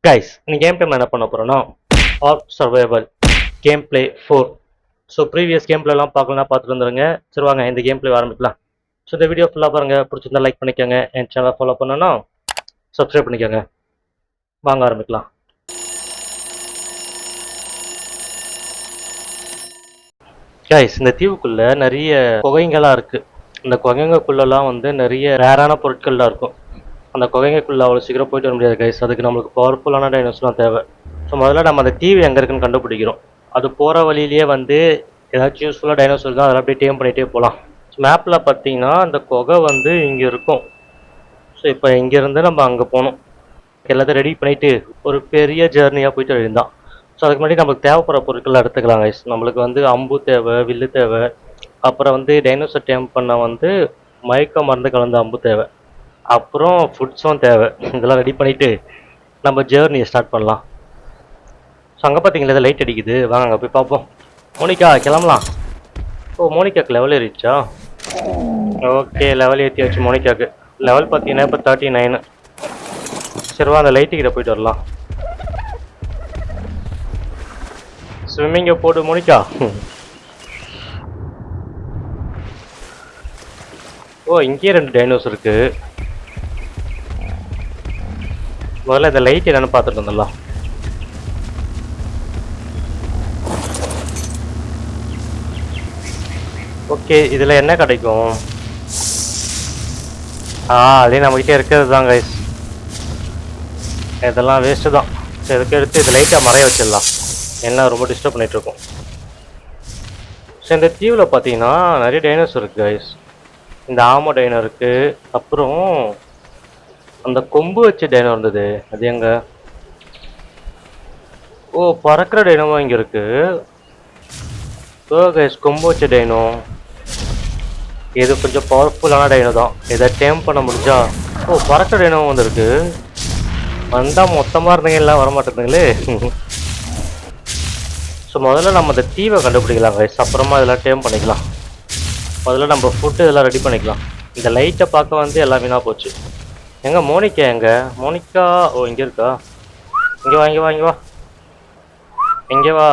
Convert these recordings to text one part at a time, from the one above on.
Guys இன்னைக்கு game time என்ன பண்ண போறோம்னா ark survival game play 4. So previous game பிளேலாம் பார்க்கலாம் பார்த்துட்டு வந்துருங்க. சரி வாங்க இந்த கேம் பிளே ஆரம்பிக்கலாம். ஸோ இந்த வீடியோ ஃபுல்லாக பாருங்க, பிடிச்சிருந்தா லைக் பண்ணிக்கோங்க, என் சேனலை ஃபாலோ பண்ணணும்னா சப்ஸ்கிரைப் பண்ணிக்கோங்க. வாங்க ஆரம்பிக்கலாம். கைஸ் இந்த தீவுக்குள்ள நிறைய குகைங்களாம் இருக்கு. இந்த குகைங்களுக்குள்ளலாம் வந்து நிறைய ரேரான பொருட்கள்லாம் இருக்கும். அந்த குகைங்களுக்குள்ள அவ்வளோ சீக்கிரம் போயிட்டு வர முடியாது கைஸ். அதுக்கு நம்மளுக்கு பவர்ஃபுல்லான டைனோஸ்லாம் தேவை. ஸோ முதல்ல நம்ம அந்த தீவு எங்கே இருக்குன்னு கண்டுபிடிக்கிறோம். அது போகிற வழியிலேயே வந்து ஏதாச்சும் யூஸ்ஃபுல்லாக டைனோசர் தான், அதெல்லாம் அப்படியே டேம் பண்ணிகிட்டே போகலாம். மேப்பில் பார்த்தீங்கன்னா அந்த குகை வந்து இங்கே இருக்கும். ஸோ இப்போ இங்கேருந்து நம்ம அங்கே போகணும். எல்லாத்தையும் ரெடி பண்ணிவிட்டு ஒரு பெரிய ஜேர்னியாக போயிட்டு இருந்தான். ஸோ அதுக்கு முன்னாடி நமக்கு தேவைப்படுற பொருட்கள் எடுத்துக்கலாம் கைஸ். நம்மளுக்கு வந்து அம்பு தேவை, வில்லு தேவை, அப்புறம் வந்து டைனோசர் டேம் பண்ண வந்து மயக்க மருந்து கலந்த அம்பு தேவை, அப்புறம் ஃபுட்ஸும் தேவை. இதெல்லாம் ரெடி பண்ணிவிட்டு நம்ம ஜேர்னியை ஸ்டார்ட் பண்ணலாம். ஸோ அங்கே பார்த்தீங்களா லைட் அடிக்குது, வாங்க அங்கே போய் பார்ப்போம். மோனிகா கிளம்பலாம். ஓ மோனிகாக்கு லெவல் ஏறிச்சா? ஓகே லெவல் ஏற்றியாச்சு மோனிகாக்கு. லெவல் பார்த்தீங்கன்னா இப்போ 39. சரிவா அந்த லைட்டுக்கிட்ட போயிட்டு வரலாம். ஸ்விம்மிங்கை போடு மோனிகா. ஓ இங்கேயே 2 டைனோஸ் இருக்கு. முதல்ல இந்த லைட் என்னன்னு பார்த்துட்டு வந்துடலாம். ஓகே இதில் என்ன கிடைக்கும்? அதே நம்மகிட்ட இருக்கிறது தான் கைஸ். இதெல்லாம் வேஸ்ட்டு தான். சரி இதுக்கு எடுத்து இது லைட்டாக மறைய வச்சிடலாம், என்ன ரொம்ப டிஸ்டர்ப் பண்ணிகிட்ருக்கோம். ஸோ இந்த தீவில் பார்த்தீங்கன்னா நிறைய டைனோஸ் இருக்குது கைஸ். இந்த ஆமோ டைனோ இருக்குது, அப்புறம் அந்த கொம்பு வச்ச டைனோ இருந்தது, அது எங்க? ஓ பறக்கிற டைனோவும் இங்கே இருக்குது. ஓ கைஸ் கொம்பு வச்ச டைனோ இது கொஞ்சம் பவர்ஃபுல்லான டைனோ தான். இதை டேம் பண்ண முடிஞ்சா. ஓ பறக்கிற டைனோவும் வந்துருக்கு. வந்தால் மொத்தமாக இருந்தீங்க எல்லாம் வரமாட்டேங்குங்களே. ஸோ முதல்ல நம்ம அந்த தீவை கண்டுபிடிக்கலாம் கைஸ், அப்புறமா இதெல்லாம் டேம் பண்ணிக்கலாம். முதல்ல நம்ம ஃபுட்டு இதெல்லாம் ரெடி பண்ணிக்கலாம். இந்த லைட்டை பார்க்க வந்து எல்லாம் வீணாக போச்சு. எங்க மோனிகா எங்க? மோனிகா ஓ இங்கே இருக்கா. இங்கே வா இங்கே வா இங்கே வா இங்கே வா.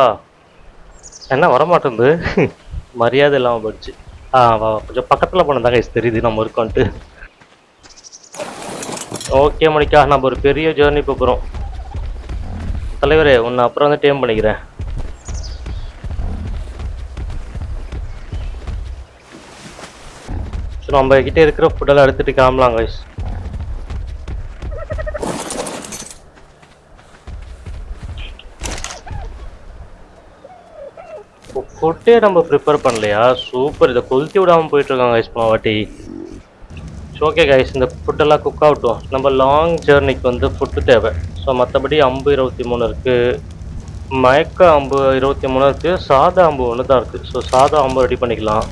என்ன வரமாட்டேங்குது. மரியாதை இல்லாமல் போயிடுச்சு. வா கொஞ்சம் பக்கத்தில் போனதாங்க கைஸ் தெரியுது நம்ம இருக்கோன்ட்டு. ஓகே மோனிகா நம்ம ஒரு பெரிய ஜேர்னி போகிறோம். தலைவரே உன்னை அப்புறம் வந்து டேம் பண்ணிக்கிறேன். ஸோ நம்ம கிட்ட இருக்கிற ஃபுட்டெல்லாம் எடுத்துகிட்டு கிளம்பலாம் கைஸ். ஃபுட்டே நம்ம ப்ரிப்பேர் பண்ணலையா? சூப்பர், இதை கொளுத்தி விடாமல் போயிட்டுருக்காங்க கைஸ் போன வாட்டி. ஓகே கைஸ் இந்த ஃபுட்டெல்லாம் குக் ஆகட்டும். நம்ம லாங் ஜேர்னிக்கு வந்து ஃபுட்டு தேவை. ஸோ மற்றபடி அம்பு 23 இருக்குது, மயக்க அம்பு 23 இருக்குது, சாதா அம்பு ஒன்று தான் இருக்குது. ஸோ சாதா அம்பு ரெடி பண்ணிக்கலாம்.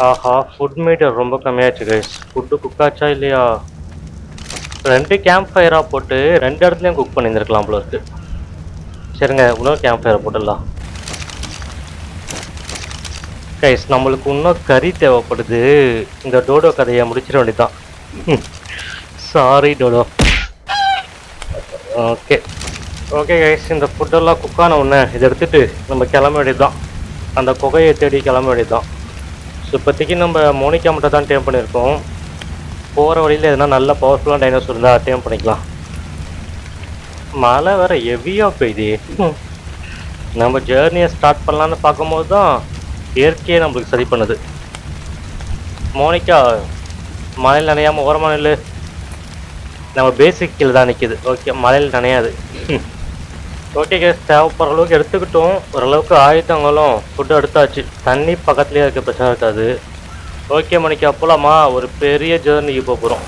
ஆஹா ஃபுட் மீட்டர் ரொம்ப கம்மியாச்சு கைஸ். ஃபுட்டு குக் ஆச்சா இல்லையா? 2 கேம்ப் ஃபயராக போட்டு 2 இடத்துலையும் குக் பண்ணியிருந்துருக்கலாம் போல இருக்குது. சரிங்க இன்னொரு கேம்ப் ஃபயரை போட்டுடலாம். கைஸ் நம்மளுக்கு இன்னும் கறி தேவைப்படுது. இந்த டோடோ கதையை முடிச்சிட வேண்டியதான். சாரி டோடோ. ஓகே ஓகே கைஸ் இந்த ஃபுட்டெல்லாம் குக்கான உடனே இதை எடுத்துகிட்டு நம்ம கிளம்ப வேண்டியதுதான். அந்த குகையை தேடி கிளம்ப வேண்டியதுதான். ஸோ இப்போதைக்கு நம்ம மோனிகா மட்டும் தான் டேம் பண்ணியிருக்கோம். போகிற வழியில் எதுனா நல்ல பவர்ஃபுல்லான டைனோசர் இருந்தால் டேம் பண்ணிக்கலாம். மழை வேறு ஹெவியாக பெய்யுது. நம்ம ஜேர்னியை ஸ்டார்ட் பண்ணலான்னு பார்க்கும்போது தான் இயற்கையே நம்மளுக்கு சரி பண்ணுது. மோனிகா மழையில் நனையாமல் ஓரமாக நில்லு. நம்ம பேசிக் கீழே தான் நிற்கிது. ஓகே மழையில் நனையாது. ஓகே கேஸ் தேவைப்படுற அளவுக்கு எடுத்துக்கிட்டோம். ஓரளவுக்கு ஆயுதங்களும் ஃபுட்டும் எடுத்தாச்சு. தண்ணி பக்கத்துலேயே இருக்க பிரச்சனை இருக்காது. ஓகே மோனிகா போகலாமா? ஒரு பெரிய ஜேர்னிக்கு போக போகிறோம்.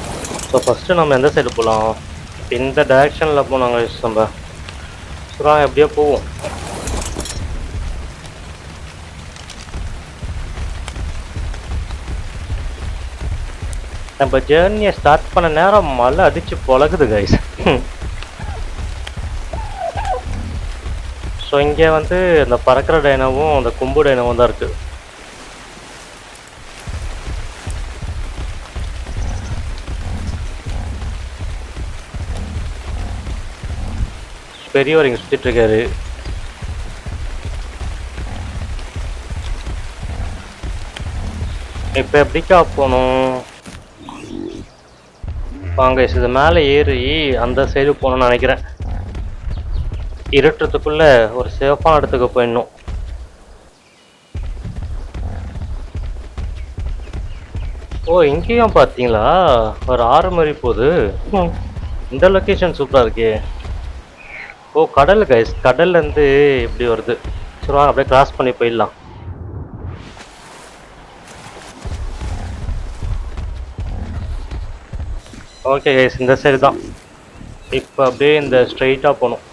ஸோ ஃபஸ்ட்டு நம்ம எந்த சைடு போகலாம்? இந்த டைரெக்ஷனில் போனாங்க நம்ம. ஸோ எப்படியோ போவோம். நம்ம ஜேர்னியை ஸ்டார்ட் பண்ண நேரம் மழை அடிச்சு பொழகுது கைஸ். ஸோ இங்கே வந்து இந்த பறக்கிற டைனோவும் அந்த கொம்பு டைனோவும் தான் இருக்குது. பெரியவர் இங்கே சுற்றிட்டு இருக்காரு. இப்போ எப்படிக்கா போகணும்? வாங்க இது மேலே ஏறி அந்த சைடு போகணும்னு நினைக்கிறேன். இருட்டுறதுக்குள்ள ஒரு சேஃபான இடத்துக்கு போயிடணும். ஓ இங்கேயும் பார்த்தீங்களா ஒரு ஆறு மாதிரி போகுது. இந்த லொக்கேஷன் சூப்பராக இருக்கே. ஓ கடல் கைஸ், கடல்லேருந்து இப்படி வருது. சரி வாங்க அப்படியே கிராஸ் பண்ணி போயிடலாம். ஓகே கைஸ், இந்த சைடு தான். இப்போ அப்படியே இந்த ஸ்ட்ரைட்டாக போகணும்.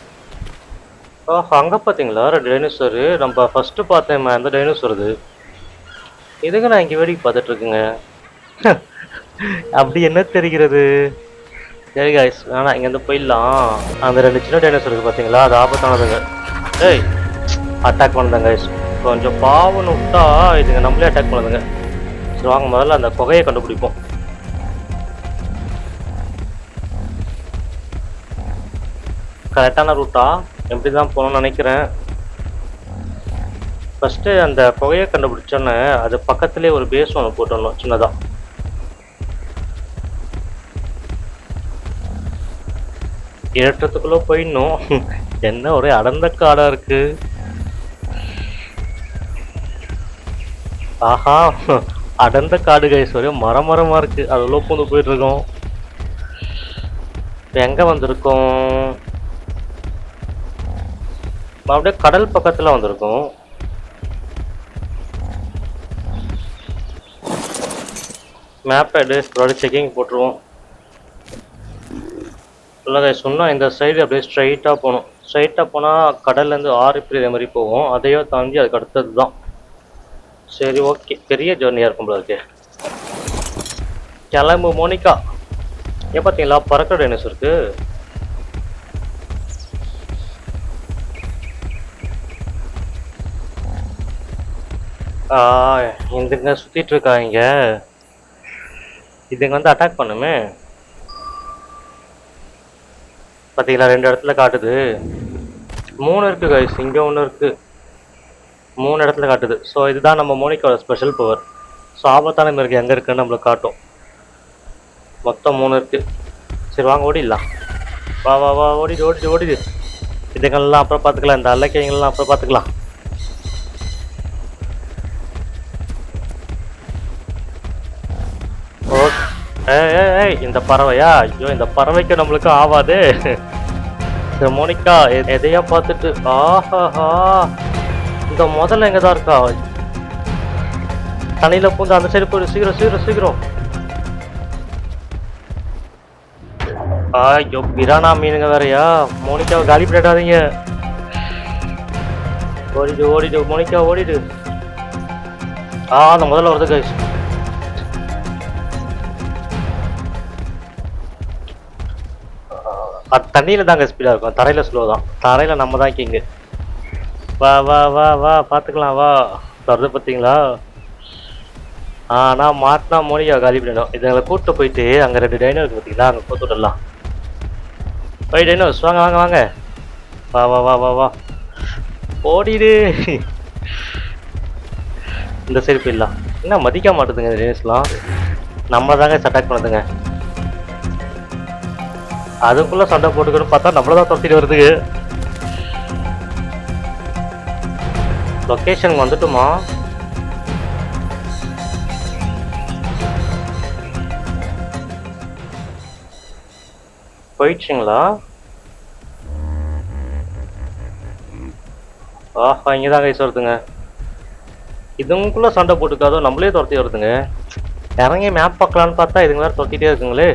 அங்கே பார்த்தீங்களா ரெண்டு டைனோசரு. நம்ம ஃபஸ்ட்டு பார்த்தேன் அந்த டைனோசர் இது. இதுக்கு நான் இங்கே வேடிக்கை பார்த்துட்டு இருக்குங்க. அப்படி என்ன தெரிகிறது? சரி கைஸ் வேணாம், இங்கேருந்து போயிடலாம். அந்த ரெண்டு சின்ன டைனோசர் இருக்குது பார்த்தீங்களா, அது ஆபத்தானதுங்க. ஏய் அட்டாக் பண்ணுதாங்க கைஸ். கொஞ்சம் பாவன்னு விட்டா இதுங்க நம்மளே அட்டாக் பண்ணுதுங்க. சரி வாங்க முதல்ல அந்த குகையை கண்டுபிடிப்போம். கரெக்டான ரூட்டா? எப்படி தான் போகணும்னு நினைக்கிறேன். ஃபஸ்ட்டு அந்த குகையை கண்டுபிடிச்சோன்னே அது பக்கத்துலேயே ஒரு பேஸ் ஒன்று போட்டுடணும் சின்னதாக. ஏற்றத்துக்குள்ளே போயிடணும். என்ன ஒரே அடர்ந்த காடாக இருக்கு. ஆஹா அடர்ந்த காடு கைஸ், ஒரே மரமாக இருக்கு. அது உள்ள பூந்து போயிட்டு இருக்கோம். இப்போ எங்கே வந்திருக்கோம்? அப்படியே கடல் பக்கத்தில் வந்திருக்கோம். மேப் எடு, ஒரு செக்கிங் போட்டுருவோம். இல்லை சொன்னால் இந்த சைடு அப்படியே ஸ்ட்ரைட்டாக போகணும். ஸ்ட்ரைட்டாக போனால் கடல்லேருந்து ஆறு இப்படி இதே மாதிரி போவோம். அதையோ தாண்டி அதுக்கு அடுத்தது தான். சரி ஓகே, பெரிய ஜேர்னியாக இருக்கும் போல இருக்கு. கிளம்பு மோனிகா. ஏன் பார்த்தீங்களா பறக்கிற டைனோசர் இருக்கு. இதுங்க சுற்றிட்டு இருக்காங்க. இதுங்க வந்து அட்டாக் பண்ணுமே. பார்த்தீங்களா ரெண்டு இடத்துல காட்டுது. 3 இருக்குது கைஸ், இங்கே ஒன்று இருக்குது. 3 இடத்துல காட்டுது. ஸோ இதுதான் நம்ம மோனிகாவோட ஸ்பெஷல் பவர். ஸோ ஆபத்தான மிருகம் எங்கே இருக்குன்னு நம்மளுக்கு காட்டும். மொத்தம் 3 இருக்குது. சரி வாங்க ஓடிடலாம். வா வா வா ஓடிடு ஓடிடு ஓடிடு. இதுங்கள்லாம் அப்புறம் பார்த்துக்கலாம். இந்த அல்லக்கைங்கள்லாம் அப்புறம் பார்த்துக்கலாம். ஓகே. ஏய் இந்த பறவையா? ஐயோ இந்த பறவைக்கு நம்மளுக்கு ஆவாது. மோனிகா எதையா பார்த்துட்டு ஆஹாஹா. இந்த முதல்ல எங்கே தான் இருக்கா? தண்ணியில் பூந்து அந்த சைடு போயிடு. சீக்கிரம் சீக்கிரம் சீக்கிரம். ஐயோ பிரானா மீனுங்க வேறையா? மோனிகாவை காலி பண்ணிடாதீங்க. ஓடிடு ஓடிடு மோனிகா ஓடிடு. அந்த முதல்ல வருது கைஸ். அது தண்ணியில் தாங்க ஸ்பீடாக இருக்கும், தரையில் ஸ்லோ தான். தரையில் நம்ம தான் கிங்கு. வா வா வா வா பார்த்துக்கலாம் வா. வருது பார்த்தீங்களா? ஆனால் மாட்டினா மோனிகா காலி பண்ணிடும். இதுங்களை கூப்பிட்டு போயிட்டு அங்கே 2 டைனோ இருக்குது பார்த்தீங்களா, அங்கே போட்டு விடலாம். போய் டைனோஸ் வாங்க வாங்க வாங்க. வா வா வா வா வா ஓடிடு. இந்த சைடு போயிடலாம். என்ன மதிக்க மாட்டுதுங்க டைனோஸ்லாம். நம்ம தாங்க அட்டாக் பண்ணுதுங்க. அதுக்குள்ள சண்டை போட்டுக்கணும் பார்த்தா நம்மளதான் துரத்திட்டு வருதுங்க. லொக்கேஷன் வந்துட்டுமா? போயிடுச்சுங்களா? ஆஹா இங்கதான் கைஸ் வருதுங்க. இதுக்குள்ள சண்டை போட்டுக்காதோ நம்மளே துரத்தி வருதுங்க. இறங்கி மேப் பார்க்கலான்னு பார்த்தா இதுங்க வேற துரத்திட்டே இருக்குங்களே.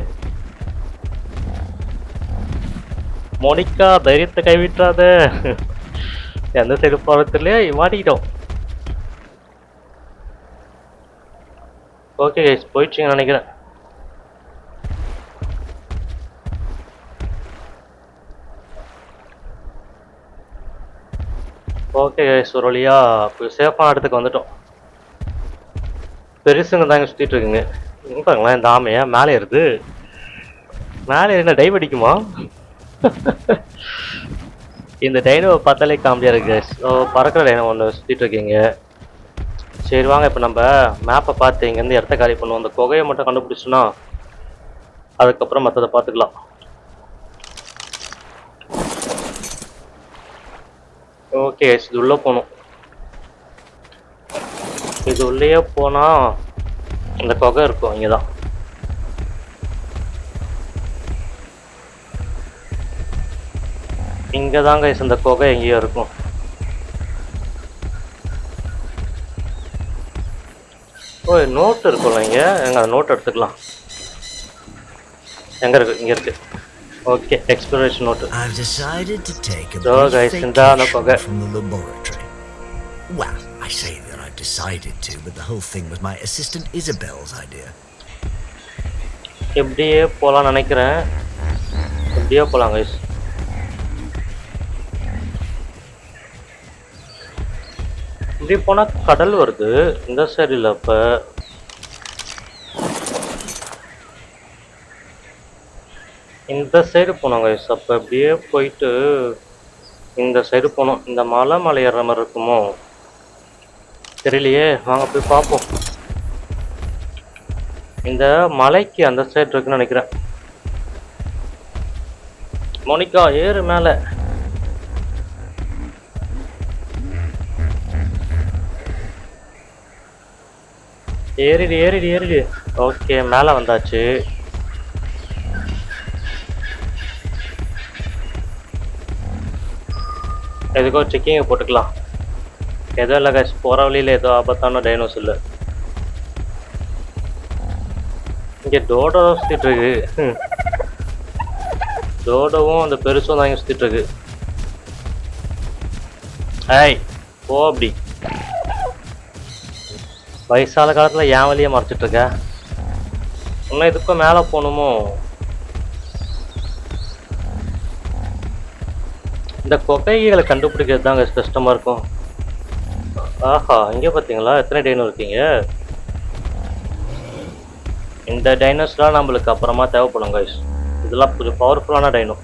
மோனிகா தைரியத்தை கைவிட்டுறாத. எந்த சைடு போகிறதுலையே மாட்டிக்கிட்டோம். ஓகே கைஸ் போயிடுச்சுங்க நினைக்கிறேன். ஓகே கைஸ் ஒரு வழியா சேஃபான இடத்துக்கு வந்துட்டோம். பெருசுங்க தாங்க சுற்றிட்டு இருக்குங்க. பாருங்களேன் இந்த ஆமையா மேலே ஏறுது. மேலே என்ன டைவ் அடிக்குமா? இந்த டைனோவை பார்த்தாலே காமெடியாக இருக்கு guys. ஸோ பறக்கிற டைனோ ஒன்று சுற்றிட்டு இருக்கீங்க. சரி வாங்க இப்போ நம்ம மேப்பை பார்த்து இங்கேருந்து இடத்த காலி பண்ணுவோம். அந்த குகையை மட்டும் கண்டுபிடிச்சோன்னா அதுக்கப்புறம் மற்றதை பார்த்துக்கலாம். ஓகே இது உள்ளே போகணும். இது உள்ளேயே போனால் இந்த குகை இருக்கும். இங்கே தான் இங்கே தாங்க இந்த குகை எங்கேயோ இருக்கும். ஓ நோட் இருக்கும்ல இங்கே. எங்கே அந்த நோட் எடுத்துக்கலாம். எங்கே இருக்குது? இங்கே இருக்குது. Okay exploration note. So guys இந்த அந்த குகை. Well, I say that I've decided to, but the whole thing was my assistant Isabel's idea. எப்படியே போகலான்னு நினைக்கிறேன். எப்படியே போகலாம் கைஸ். இப்படி போனால் கடல் வருது இந்த சைடில். அப்போ இந்த சைடு போனோம் கைஸ். அப்போ அப்படியே போயிட்டு இந்த சைடு போனோம். இந்த மலை ஏறுற மாதிரி இருக்குமோ தெரியலையே. வாங்க போய் பார்ப்போம். இந்த மலைக்கு அந்த சைடு இருக்குன்னு நினைக்கிறேன். மோனிகா ஏறு மேலே. ஏறிடு ஏறிடு ஏறிடு. ஓகே மேலே வந்தாச்சு. எதுக்கோ செக்கிங்கை போட்டுக்கலாம். எதோ இல்லை கைஸ் போகிற வழியில் ஏதோ ஆபத்தான டைனோஸ் இல்லை. இங்கே டோடோ சுற்றிட்டு இருக்கு. டோடோவும் அந்த பெருசும் தான் இங்கே சுற்றிட்டு இருக்கு. ஏய் போ அப்படி. வயசான காலத்தில் ஏன் வழியை மறைச்சிட்ருக்க? இன்னும் இதுக்கும் மேலே போகணுமோ? இந்த கொகைகளை கண்டுபிடிக்கிறது தாங்க கஷ்டமாக இருக்கும். ஆஹா இங்கே பார்த்தீங்களா எத்தனை டைனோ இருக்கீங்க. இந்த டைனோஸ்லாம் நம்மளுக்கு அப்புறமா தேவைப்படும் கைஸ். இதெல்லாம் கொஞ்சம் பவர்ஃபுல்லான டைனோ.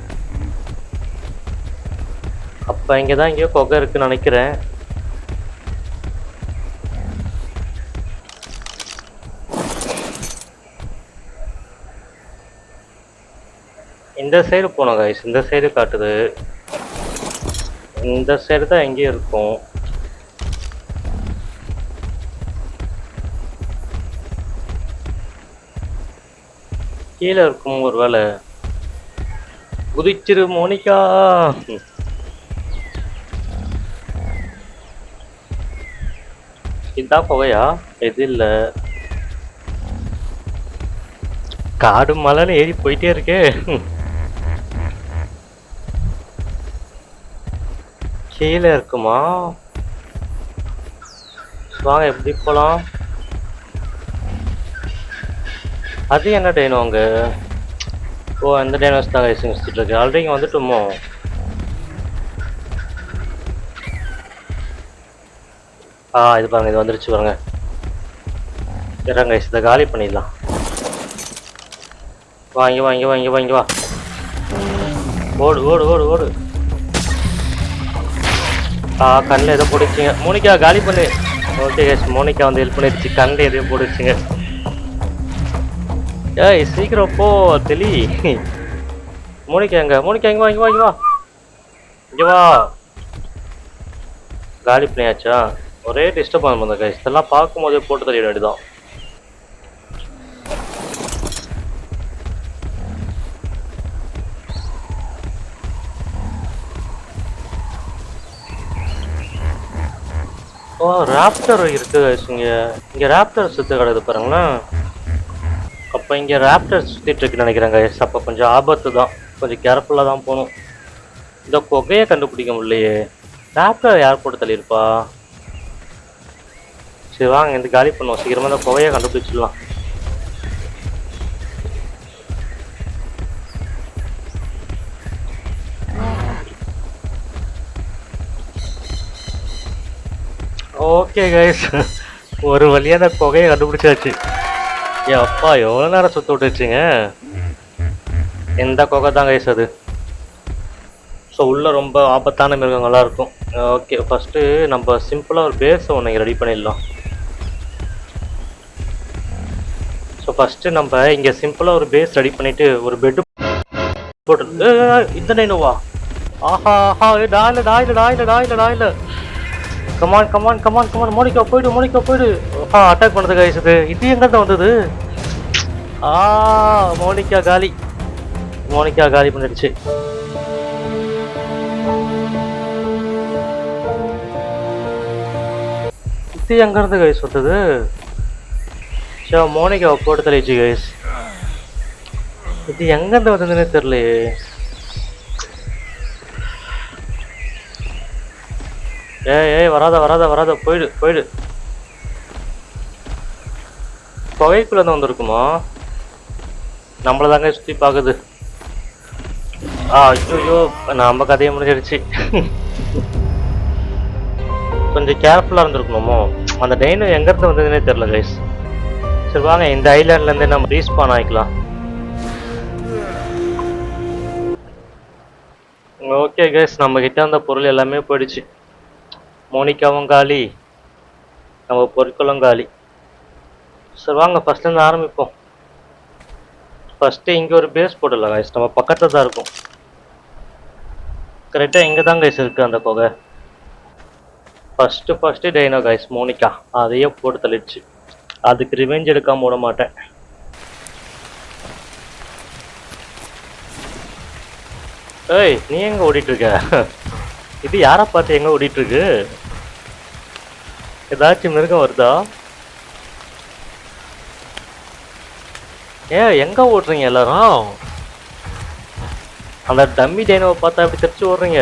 அப்போ இங்கே தான் எங்கேயோ கொகை இருக்குன்னு நினைக்கிறேன். இந்த சைடு போனோம் கைஸ். இந்த சைடு காட்டுது. இந்த சைடு தான் எங்கேயும் இருக்கும். கீழே இருக்கும் ஒரு வேலை. குதிச்சிரு மோனிகா. இதுதான் புகையா? எது இல்லை. காடு மலைன்னு ஏறி போயிட்டே இருக்கே. கீழே இருக்குமா? வாங்க எப்படி போகலாம்? அது என்ன டைனோ அங்கே? ஓ அந்த டைனோஸ் தான் கைஸ் சுற்றிட்டு இருக்கு. ஆல்ரெடி இங்கே வந்துட்டோமோ? இது பாருங்க இது வந்துருச்சு பாருங்க. இறங்க கைஸ் இதை காலி பண்ணிடலாம். வாங்கி வாங்கி வாங்கி வாங்கி வா. ஓடு ஓடு ஓடு ஓடு. கண்ணில் எதோ போட்டுச்சுங்க. மோனிகா காலி பண்ணு. ஓகே கைஸ் மோனிகா வந்து ஹெல்ப் பண்ணிடுச்சு. கண்ணில் எதையும் போட்டுச்சுங்க. ஏய் சீக்கிரம் போ தெளி. மோனிகா எங்க? மோனிகா எங்க? வாங்கி வாங்கி வா. இங்கே வா. காலி பண்ணியாச்சா? ஒரே டிஸ்டர்ப் ஆகும் அந்த கைஸ். இதெல்லாம் பார்க்கும்போதே போட்டு தள்ளிட வேண்டியதான். ஓ ராப்டர் இருக்கு இங்கே ராப்டர் சுற்று கிடக்குது பாருங்களேன். அப்போ இங்கே ராப்டர் சுற்றிட்டு இருக்குன்னு நினைக்கிறேன் கைஸ். அப்போ கொஞ்சம் ஆபத்து தான். கொஞ்சம் கேர்ஃபுல்லாக தான் போகணும். இந்த கொகையை கண்டுபிடிக்க முடியலையே. ராப்டர் யார் போட்டு தள்ளியிருப்பா? சரி வாங்க இந்த காலி பண்ணுவோம். சீக்கிரமாக இந்த கொகையை கண்டுபிடிச்சிடலாம். ஓகே கைஸ் ஒரு வழியாக அந்த கொகையை கண்டுபிடிச்சாச்சு. ஏன் அப்பா எவ்வளோ நேரம் சுற்ற விட்டுச்சுங்க. எந்த கொகை தான் கைஸ் அது. ஸோ ஸோ உள்ளே ரொம்ப ஆபத்தான மிருகங்கள்லாம் இருக்கும். ஓகே, ஃபஸ்ட்டு நம்ம சிம்பிளாக ஒரு பேஸை ஒன்று இங்கே ரெடி பண்ணிடலாம். ஸோ ஃபஸ்ட்டு நம்ம இங்கே சிம்பிளாக ஒரு பேஸ் ரெடி பண்ணிவிட்டு ஒரு பெட்டு போட்டு இந்த டைனோவா? ஆஹா ஆஹா, டாயில கமான் மோனிகா போயிடு. அட்டாக் பண்ணுறது கைஸ். இது எங்கே தான் வந்தது? மோனிகா காலி பண்ணிடுச்சு. இது எங்க இருந்து கைஸ் வந்தது? மோனிகாவை போட்டு தள்ளிச்சு கைஸ். இது எங்க இருந்து வந்ததுன்னே தெரியலையே. ஏய் வராத போயிடு. புகைக்குள்ள தான் வந்திருக்குமா? நம்மள தாங்க சுத்தி பாக்குது. ஐயோ, நம்ம கதையை முடிஞ்சிருச்சு. கொஞ்சம் கேர்ஃபுல்லா இருந்திருக்கணுமோ. அந்த டைனோ எங்க இருந்து வந்ததுன்னே தெரியல கைஸ். சரி வாங்க, இந்த ஐலாண்ட்ல இருந்து நம்ம ரீஸ்பான் ஆயிக்கலாம். ஓகே கைஸ், நம்ம கிட்ட அந்த பொருள் எல்லாமே போயிடுச்சு. மோனிகாவும் காலி, நம்ம பொருட்களும் காலி. சரி வாங்க, ஃபர்ஸ்ட்லேருந்து ஆரம்பிப்போம். ஃபஸ்ட்டு இங்கே ஒரு பேஸ் போடலாம் கைஸ். நம்ம பக்கத்தில் தான் இருக்கும். கரெக்டாக இங்கே தான் கைஸ் இருக்குது அந்த குகை. ஃபஸ்ட்டு டைனோ கைஸ், மோனிகா அதையே போட்டு தள்ளிடுச்சு. அதுக்கு ரிவெஞ்ச் எடுக்காம விட மாட்டேன். ஏய், நீ எங்கே ஓடிட்டுருக்க? இது யாரை பார்த்து எங்கே ஓடிட்டுருக்கு? ஏதாச்சும் மிருகம் வருதா? எங்க ஓடுறீங்க எல்லாரும்? அந்த டம்மி டைனோவை பார்த்தா எப்படி தெரிச்சு ஓடுறீங்க?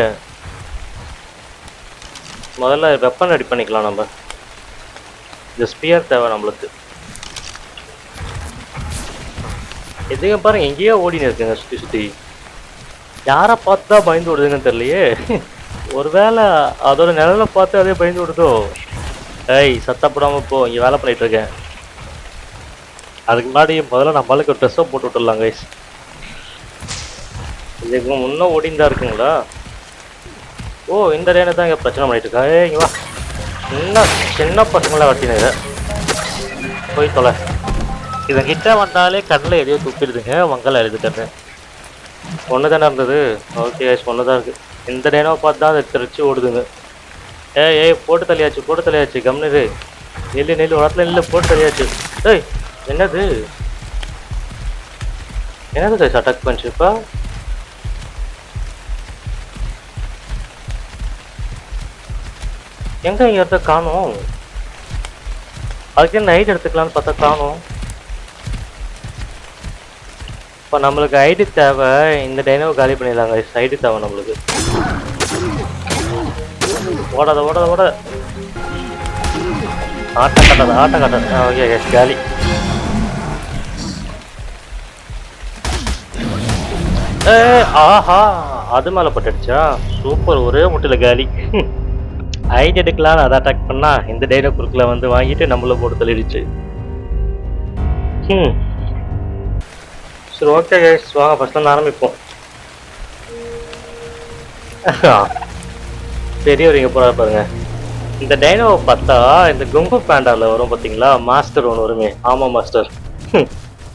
முதல்ல வெப்பன் ரெடி பண்ணிக்கலாம். நம்ம இந்த ஸ்பியர் தேவை நம்மளுக்கு. எதுங்க பாருங்க, எங்கேயோ ஓடினு இருக்குங்க சுற்றி. யாரை பார்த்து தான் பயந்து விடுதுங்கன்னு தெரியலையே. ஒருவேளை அதோட நிழலை பார்த்து அதே பயந்து விடுதோ? ஏய், சத்தப்படாம போ, இங்கே வேலை பண்ணிட்டு இருக்கேன். அதுக்கு முன்னாடி முதல்ல நம்மளுக்கு ஒரு ட்ரெஸ்ஸை போட்டு விட்டுடலாம் கைஸ். இதுக்கு முன்னே ஓடின்னு தான் இருக்குங்களா? இந்த டைனை தான் இங்கே பிரச்சனை பண்ணிட்டு இருக்கா. இங்கே வா, இன்னும் சின்ன பசங்களாம் வட்டினது போய் தொலை. இதங்கிட்ட வந்தாலே கடலில் எதையோ துப்பிடுதுங்க. மங்கள எழுதுக்கிறது ஒன்று தானே இருந்தது. ஓகே கைஸ், ஒன்று தான் இருக்குது. இந்த டைனோவை பார்த்து தான் அதை தெரிச்சு ஓடுதுங்க. போட்டு தள்ளியாச்சு. கம்னு நெல்லு உரத்துல நெல்லு போட்டு தள்ளியாச்சு. என்னது கைஸ் அட்டாக் பண்ணிச்சுப்பா? எங்க இங்க இடத்த காணும்? அதுக்கு நைட் எடுத்துக்கலாம்னு பார்த்தா காணும். இப்போ நம்மளுக்கு ஐடி தேவை. இந்த டைனோவை காலி பண்ணிடலாங்க. ஐடி தேவை நம்மளுக்கு. ஓடாத ஆட்டம் காட்டாத. ஓகே எஸ், காலி. ஆஹா, அது மேலே பட்டுடுச்சா? சூப்பர், ஒரே முட்டையில காலி. ஐடி எடுக்கலான்னு அதை அட்டாக் பண்ணா இந்த டைனோ குறுக்கில் வந்து வாங்கிட்டு நம்மள போட்டு தள்ளிடுச்சு. சரி ஓகே கைஸ், வாங்க ஃபர்ஸ்ட்ல ஆரம்பிப்போம். பெரியவரிங்க போறா பாருங்க. இந்த டைனோவை பார்த்தா இந்த குங்கு பேண்டாவில் வரும் பார்த்தீங்களா, மாஸ்டர் ஒன்று வருமே. ஆமாம் மாஸ்டர்.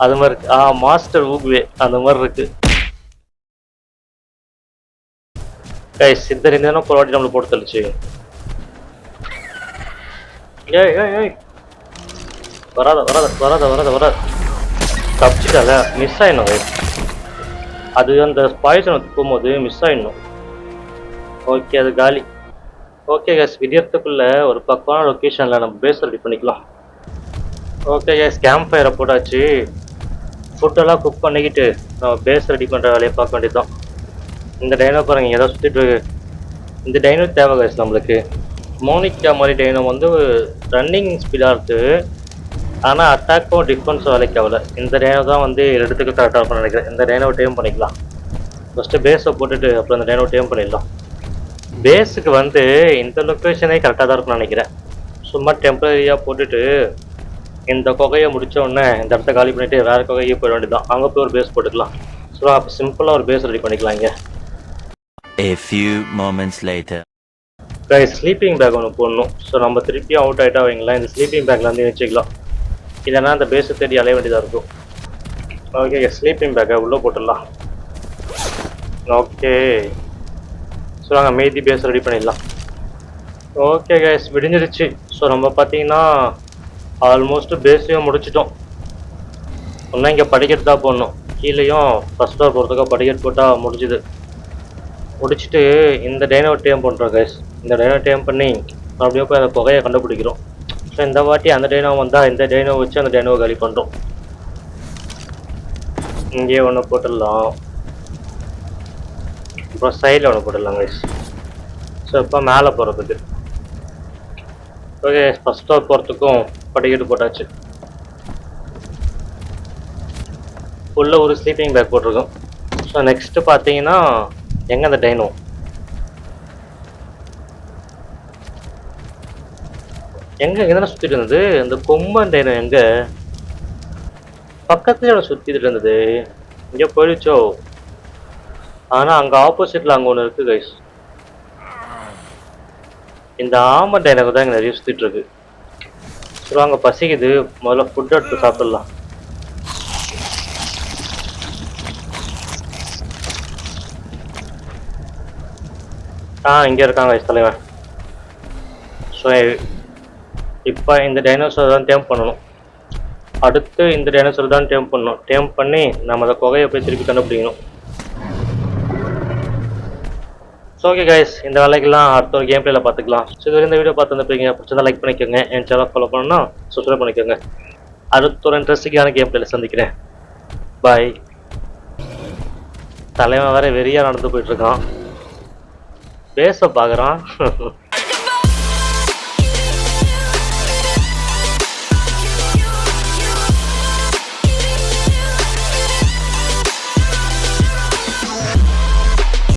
அது மாதிரி இருக்கு. மாஸ்டர் ஊகுவே அந்த மாதிரி இருக்கு கைஸ். இந்த ரெண்டு தானே ஒரு வாட்டி நம்மளை போட்டு தள்ளிச்சு. ஏய் வராத. தப்பிச்சிட்டால, மிஸ் ஆயிடணும் கைஸ். அது அந்த பாய்சன் போகும்போது மிஸ் ஆயிடணும். ஓகே, அது காலி. ஓகே கைஸ், விடியறதுக்குள்ள ஒரு பக்கமான லொக்கேஷனில் நம்ம பேஸ் ரெடி பண்ணிக்கலாம். ஓகே கைஸ், கேம்ப் ஃபயரை போட்டாச்சு. ஃபுட்டெல்லாம் குக் பண்ணிக்கிட்டு நம்ம பேஸ் ரெடி பண்ணுற வேலையை பார்க்க வேண்டியதுதான். இந்த டைனோ பாருங்க ஏதோ சுற்றிட்டு இருக்கு. இந்த டைனோ தேவை கைஸ் நம்மளுக்கு. மோனிகா மாதிரி டைனோ வந்து ரன்னிங் ஸ்பீடாக இருக்குது, ஆனால் அட்டாக்கும் டிஃபென்ஸும் வேலைக்கு ஆகல. இந்த டைனோ தான் வந்து இடத்துக்கு கரெக்டாக இருக்கும்னு நினைக்கிறேன். இந்த டைனோவை டேம் பண்ணிக்கலாம். ஃபஸ்ட்டு பேஸை போட்டுட்டு அப்புறம் இந்த டைனோவை டேம் பண்ணிடலாம். பேஸுக்கு வந்து இந்த லொக்கேஷனே கரெக்டாக தான் இருக்கும்னு நினைக்கிறேன். சும்மா டெம்பரரியாக போட்டுட்டு இந்த குகையை முடித்த உடனே இந்த இடத்த காலி பண்ணிவிட்டு வேறு குகையே போயிட வேண்டியதான். அங்கே போய் ஒரு பேஸ் போட்டுக்கலாம். ஸோ அப்போ சிம்பிளாக ஒரு பேஸ் ரெடி பண்ணிக்கலாம். இங்கே A few moments later. Guys sleeping back ஒன்று போடணும். ஸோ நம்ம திருப்பியும் அவுட் ஆகிட்டா வைங்களேன், இந்த ஸ்லீப்பிங் பேக்கில் வந்து வச்சுக்கலாம். இல்லைன்னா அந்த பேஸை தேடி அலைய வேண்டியதாக இருக்கும். ஓகே, ஸ்லீப்பிங் பேக்கை உள்ளே போட்டுடலாம். ஓகே, ஸோ நாங்கள் மீதி பேஸ் ரெடி பண்ணிடலாம். ஓகே கைஸ், விடிஞ்சிருச்சு. ஸோ நம்ம பார்த்தீங்கன்னா ஆல்மோஸ்ட் பேஸையும் முடிச்சிட்டோம். இன்னும் இங்கே படிக்கட்டு தான் போடணும். கீழேயும் ஃபஸ்ட் ஃப்ளோர் போகிறதுக்காக படிக்கட்டு போட்டால் முடிஞ்சுது. முடிச்சுட்டு இந்த டைனோ டேம் பண்ணுறோம் கைஸ். இந்த டைனோ டேம் பண்ணி அப்படியே போய் அந்த புகையை கண்டுபிடிக்கிறோம். ஸோ இந்த வாட்டி அந்த டைனோ வந்தால் இந்த டைனோ வச்சு அந்த டைனோவை காலி பண்ணுறோம். இங்கேயே ஒன்று போட்டுடலாம், அப்புறம் சைடில் ஒன்று போட்டுடலாம் கைஸ். ஸோ இப்போ மேலே போகிறதுக்கு ஓகே, ஃபஸ்ட் ஃப்ளோர் போகிறதுக்கும் படிக்கட்டு போட்டாச்சு. உள்ள ஒரு ஸ்லீப்பிங் பேக் போட்டிருக்கோம். ஸோ நெக்ஸ்ட்டு பார்த்தீங்கன்னா எங்கே அந்த டைனோ? எங்கே தானே சுற்றிட்டு இருந்தது அந்த கொம்பன் டைனோ? எங்கே? பக்கத்துலேயே அவனை சுற்றிட்டு இருந்தது. இங்கே போயிடுச்சோ? ஆனால் அங்கே ஆப்போசிட்டில் அங்கே ஒன்று இருக்குது கைஸ். இந்த ஆமன் டைனோ தான் இங்கே நிறைய சுற்றிட்டு இருக்கு. ஸோ அங்கே பசிக்குது, முதல்ல ஃபுட் எடுத்து சாப்பிடலாம். இங்கே இருக்காங்க கைஸ் தலைவன். ஸோ இப்போ இந்த டைனோசர் தான் டேம் பண்ணணும். அடுத்து இந்த டைனோசர் தான் டேம் பண்ணணும். டேம் பண்ணி நம்ம அந்த குகையை போய் திருப்பி கண்டுபிடிக்கணும். ஸோ ஓகே கைஸ், இந்த வேலைக்கெல்லாம் அடுத்த ஒரு கேம் பிளேல பார்த்துக்கலாம். ஸோ இது இந்த வீடியோ பார்த்து வந்துருப்பீங்க. பிடிச்சதா லைக் பண்ணிக்கோங்க. என் சேனல் ஃபாலோ பண்ணணும்னா சப்ஸ்கிரைப் பண்ணிக்கோங்க. அடுத்த ஒரு இன்ட்ரெஸ்டிங்கான கேம் பிளேல சந்திக்கிறேன். பாய். தலைவன் வேற வெறியா நடந்து போயிட்டு இருக்கான். பேச பார்க்குறான்.